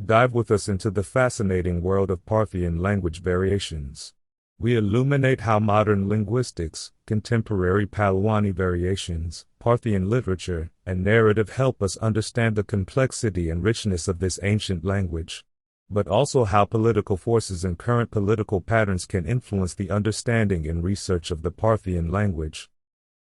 Dive with us into the fascinating world of Parthian language variations. We illuminate how modern linguistics, contemporary Pahlēwāni variations, Parthian literature, and narrative help us understand the complexity and richness of this ancient language, but also how political forces and current political patterns can influence the understanding and research of the Parthian language.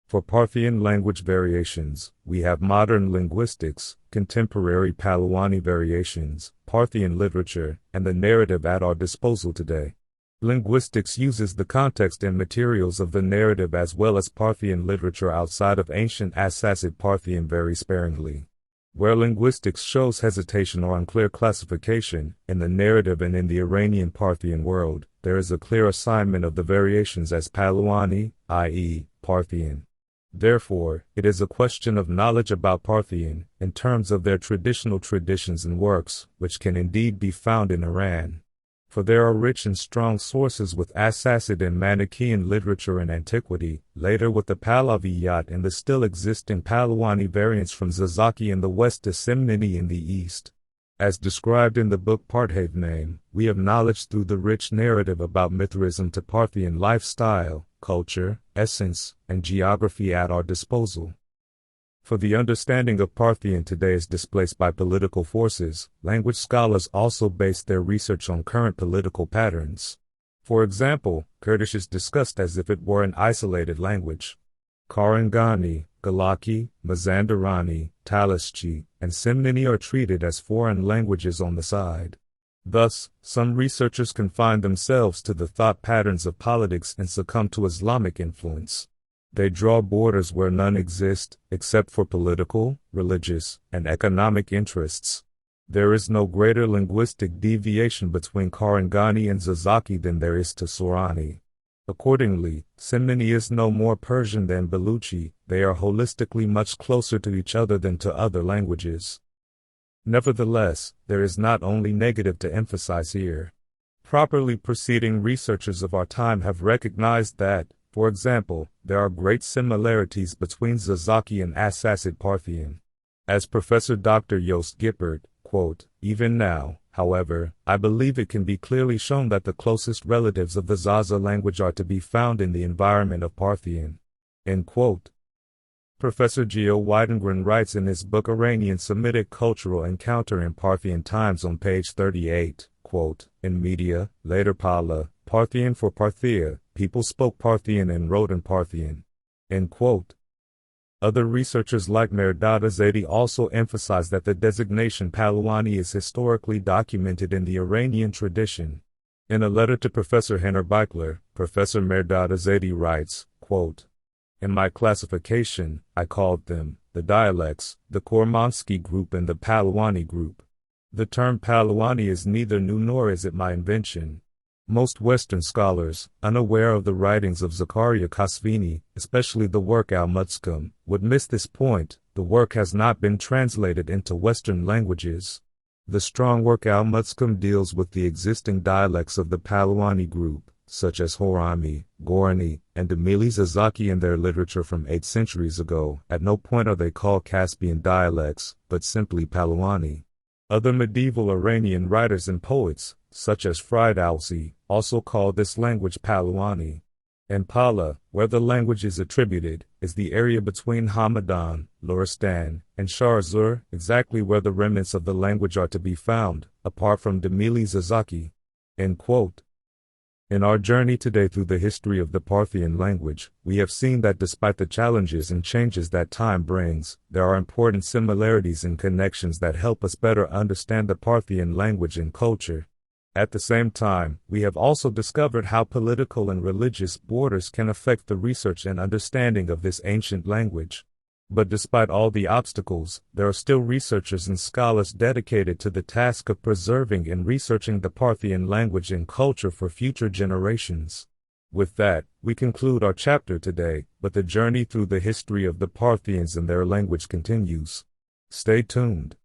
For Parthian language variations, we have modern linguistics, contemporary Pahlēwāni variations, Parthian literature, and the narrative at our disposal today. Linguistics uses the context and materials of the narrative as well as Parthian literature outside of ancient Arsacid Parthian very sparingly. Where linguistics shows hesitation or unclear classification, in the narrative and in the Iranian-Parthian world, there is a clear assignment of the variations as Pahlēwāni, i.e., Parthian. Therefore, it is a question of knowledge about Parthian, in terms of their traditional traditions and works, which can indeed be found in Iran. For there are rich and strong sources with Arsacid and Manichaean literature and antiquity, later with the Pahlaviyat and the still existing Pahlēwāni variants from Zazaki in the west to Semnani in the east. As described in the book Parthavname, we have knowledge through the rich narrative about Mithraism to Parthian lifestyle, culture, essence, and geography at our disposal. For the understanding of Parthian today is displaced by political forces, language scholars also base their research on current political patterns. For example, Kurdish is discussed as if it were an isolated language. Karangani, Galaki, Mazandarani, Talaschi, and Semnani are treated as foreign languages on the side. Thus, some researchers confine themselves to the thought patterns of politics and succumb to Islamic influence. They draw borders where none exist, except for political, religious, and economic interests. There is no greater linguistic deviation between Karangani and Zazaki than there is to Sorani. Accordingly, Semnani is no more Persian than Baluchi. They are holistically much closer to each other than to other languages. Nevertheless, there is not only negative to emphasize here. Properly proceeding researchers of our time have recognized that, for example, there are great similarities between Zazaki and Arsacid Parthian. As Professor Dr. Joost Gippert, quote, "Even now, however, I believe it can be clearly shown that the closest relatives of the Zaza language are to be found in the environment of Parthian." End quote. Professor Geo Weidengren writes in his book Iranian-Semitic Cultural Encounter in Parthian Times on page 38, quote, "In media, later Parthian for Parthia, people spoke Parthian and wrote in Parthian." End quote. Other researchers like Mehrdad-Azadi also emphasize that the designation Pahlēwāni is historically documented in the Iranian tradition. In a letter to Professor Henner Beichler, Professor Mehrdad-Azadi writes, quote, "In my classification, I called them, the dialects, the Kormansky group and the Pahlēwāni group. The term Pahlēwāni is neither new nor is it my invention. Most Western scholars, unaware of the writings of Zakaria Kasvini, especially the work Al-Mutskum, would miss this point. The work has not been translated into Western languages. The strong work Al-Mutskum deals with the existing dialects of the Pahlēwāni group, such as Horami, Gorani, and Demili Zazaki in their literature from 8 centuries ago. At no point are they called Caspian dialects, but simply Pahlēwāni. Other medieval Iranian writers and poets, such as Fridolsi, also call this language Pahlēwāni. And Pala, where the language is attributed, is the area between Hamadan, Loristan, and Sharzur, exactly where the remnants of the language are to be found, apart from Demili Zazaki." End quote. In our journey today through the history of the Parthian language, we have seen that despite the challenges and changes that time brings, there are important similarities and connections that help us better understand the Parthian language and culture. At the same time, we have also discovered how political and religious borders can affect the research and understanding of this ancient language. But despite all the obstacles, there are still researchers and scholars dedicated to the task of preserving and researching the Parthian language and culture for future generations. With that, we conclude our chapter today, but the journey through the history of the Parthians and their language continues. Stay tuned.